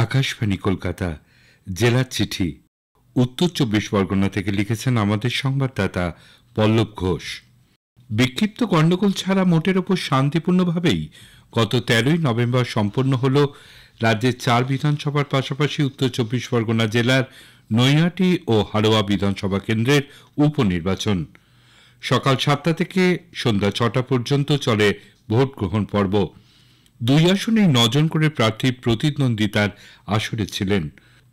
আকাশবাণী কলকাতা জেলার চিঠি উত্তর ২৪ পরগনা থেকে লিখেছেন আমাদের সংবাদদাতা পল্লব ঘোষ। বিক্ষিপ্ত গণ্ডগোল ছাড়া মোটের ওপর শান্তিপূর্ণভাবেই গত ১৩ই নভেম্বর সম্পন্ন হল রাজ্যের ৪ বিধানসভার পাশাপাশি উত্তর ২৪ পরগনা জেলার নৈহাটি ও হাড়োয়া বিধানসভা কেন্দ্রের উপনির্বাচন। সকাল ৭টা থেকে সন্ধ্যা ৬টা পর্যন্ত চলে ভোট গ্রহণ পর্ব। দুই আসনেই ৯ জন করে প্রার্থী প্রতিদ্বন্দ্বিতার আসরে ছিলেন।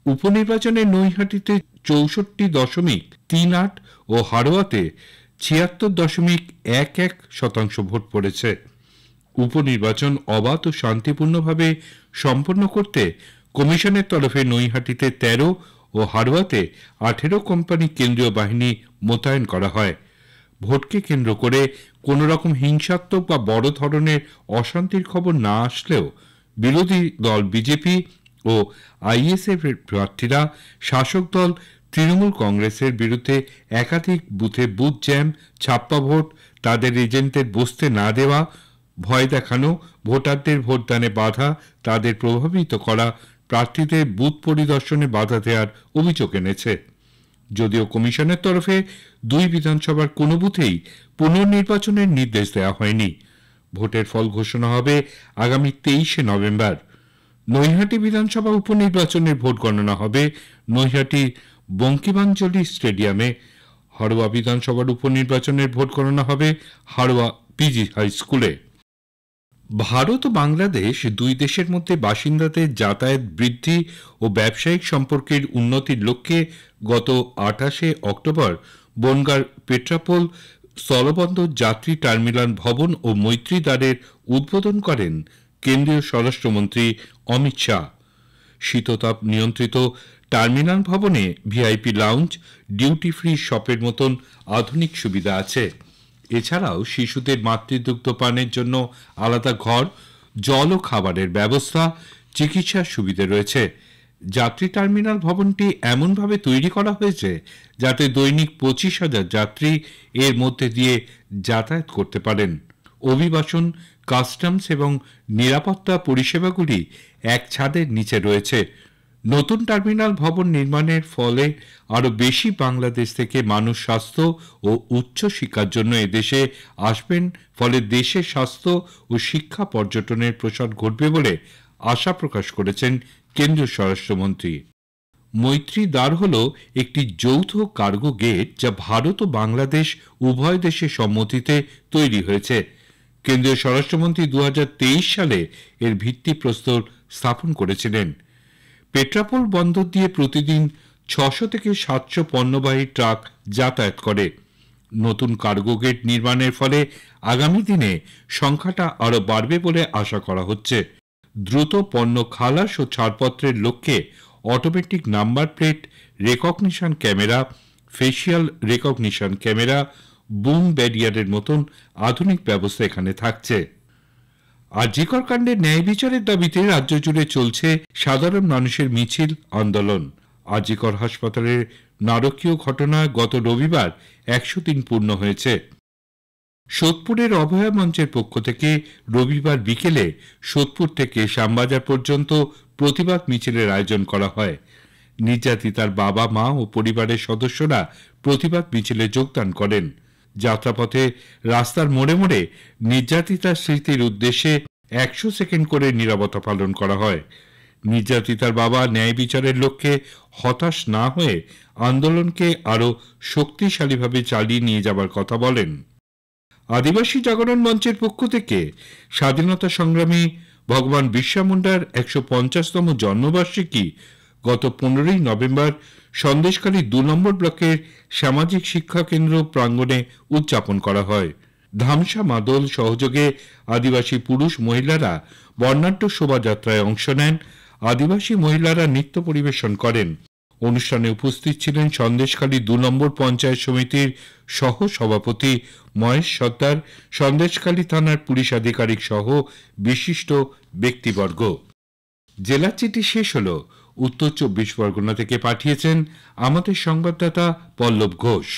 উপনির্বাচনে নৈহাটিতে ৬৪.৩৮ ও হাড়োয়াতে ৭৬.১১% ভোট পড়েছে। উপনির্বাচন অবাধ ও শান্তিপূর্ণভাবে সম্পন্ন করতে কমিশনের তরফে নৈহাটিতে ১৩ ও হাড়োয়াতে ১৮ কোম্পানি কেন্দ্রীয় বাহিনী মোতায়েন করা হয়। ভোটকে কেন্দ্র করে কোনো রকম হিংসাত্মক বা বড় ধরনের অশান্তির খবর না আসলেও বিরোধী দল বিজেপি ও আইএসএফ এর প্রার্থীরা শাসক দল তৃণমূল কংগ্রেসের বিরুদ্ধে একাধিক বুথে বুথ জ্যাম, ছাপ্পা ভোট, তাদের এজেন্টদের বসতে না দেওয়া, ভয় দেখানো, ভোটারদের ভোটদানে বাধা, তাদের প্রভাবিত করা, প্রার্থীদের বুথ পরিদর্শনে বাধা দেওয়ার অভিযোগ এনেছে। যদিও কমিশনের তরফে দুই বিধানসভার কোনো বুথেই পুনর্নির্বাচনের নির্দেশ দেওয়া হয়নি। ভোটের ফল ঘোষণা হবে আগামী ২৩শে নভেম্বর। নৈহাটি বিধানসভা উপনির্বাচনের ভোট গণনা হবে নৈহাটি বঙ্কিমাঞ্জলি স্টেডিয়ামে। হাড়োয়া বিধানসভার উপনির্বাচনের ভোট গণনা হবে হাড়োয়া পিজি হাই স্কুলে। ভারত ও বাংলাদেশ দুই দেশের মধ্যে বাসিন্দাদের যাতায়াত বৃদ্ধি ও ব্যবসায়িক সম্পর্কের উন্নতির লক্ষ্যে গত ২৮শে অক্টোবর বনগাঁর পেট্রাপোল স্থলবন্দর যাত্রী টার্মিনাল ভবন ও মৈত্রী দ্বারের উদ্বোধন করেন কেন্দ্রীয় স্বরাষ্ট্রমন্ত্রী অমিত শাহ। শীততাপ নিয়ন্ত্রিত টার্মিনাল ভবনে ভিআইপি লাউঞ্জ, ডিউটি ফ্রি শপের মতন আধুনিক সুবিধা আছে। এছাড়াও শিশুদের মাতৃদুগ্ধ পানের জন্য আলাদা ঘর, জল ও খাবারের ব্যবস্থা, চিকিৎসার সুবিধা রয়েছে। যাত্রী টার্মিনাল ভবনটি এমনভাবে তৈরি করা হয়েছে যাতে দৈনিক ২৫,০০০ যাত্রী এর মধ্যে দিয়ে যাতায়াত করতে পারেন। অভিবাসন, কাস্টমস এবং নিরাপত্তা পরিষেবাগুলি এক ছাদের নিচে রয়েছে। নতুন টার্মিনাল ভবন নির্মাণের ফলে আরও বেশি বাংলাদেশ থেকে মানুষ স্বাস্থ্য ও উচ্চ শিক্ষার জন্য এদেশে আসবেন, ফলে দেশের স্বাস্থ্য ও শিক্ষা পর্যটনের প্রসার ঘটবে বলে আশা প্রকাশ করেছেন কেন্দ্রীয় স্বরাষ্ট্রমন্ত্রী। মৈত্রী দ্বার হল একটি যৌথ কার্গো গেট যা ভারত ও বাংলাদেশ উভয় দেশের সম্মতিতে তৈরি হয়েছে। কেন্দ্রীয় স্বরাষ্ট্রমন্ত্রী ২০২৩ সালে এর ভিত্তিপ্রস্তর স্থাপন করেছিলেন। পেট্রাপোল বন্দর দিয়ে প্রতিদিন ৬০০ থেকে ৭০০ পণ্যবাহী ট্রাক যাতায়াত করে। নতুন কার্গো গেট নির্মাণের ফলে আগামী দিনে সংখ্যাটা আরও বাড়বে বলে আশা করা হচ্ছে। দ্রুত পণ্য খালাস ও ছাড়পত্রের লক্ষ্যে automatic number plate recognition camera, facial recognition camera, boom ব্যারিয়ারের মতন আধুনিক ব্যবস্থা এখানে থাকছে। আরজিকর কাণ্ডের ন্যায় বিচারের দাবিতে রাজ্য জুড়ে চলছে সাধারণ মানুষের মিছিল, আন্দোলন। আরজিকর হাসপাতালের নারকীয় ঘটনায় গত রবিবার ১০০ দিন পূর্ণ হয়েছে। সোদপুরের অভয়া মঞ্চের পক্ষ থেকে রবিবার বিকেলে সোদপুর থেকে শ্যামবাজার পর্যন্ত প্রতিবাদ মিছিলের আয়োজন করা হয়। নির্যাতিতার বাবা, মা ও পরিবারের সদস্যরা প্রতিবাদ মিছিলে যোগদান করেন। যাত্রাপথে রাস্তার মোড়ে মোড়ে নির্যাতিতার স্মৃতির উদ্দেশ্যে ১০০ সেকেন্ড করে নীরবতা পালন করা হয়। নির্যাতিতার বাবা ন্যায় বিচারের লক্ষ্যে হতাশ না হয়ে আন্দোলনকে আরও শক্তিশালীভাবে চালিয়ে নিয়ে যাবার কথা বলেন। আদিবাসী জাগরণ মঞ্চের পক্ষ থেকে স্বাধীনতা সংগ্রামী ভগবান বিরসা মুন্ডার ১৫০তম জন্মবার্ষিকী গত ১৫ই নভেম্বর সন্দেশখালী ২ নম্বর ব্লকের সামাজিক শিক্ষা কেন্দ্র প্রাঙ্গণে উদযাপন করা হয়। ধামসা মাদল সহযোগে আদিবাসী পুরুষ মহিলারা বর্ণাঢ্য শোভাযাত্রায় অংশ নেন। আদিবাসী মহিলারা নৃত্য পরিবেশন করেন। অনুষ্ঠানে উপস্থিত ছিলেন সন্দেশখালী ২ নম্বর পঞ্চায়েত সমিতির সহ সভাপতি মহেশ সর্দার, সন্দেশখালী থানার পুলিশ আধিকারিক সহ বিশিষ্ট ব্যক্তিবর্গ। জেলার চিঠি শেষ হল। উত্তর ২৪ পরগনা থেকে পাঠিয়েছেন আমাদের সংবাদদাতা পল্লব ঘোষ।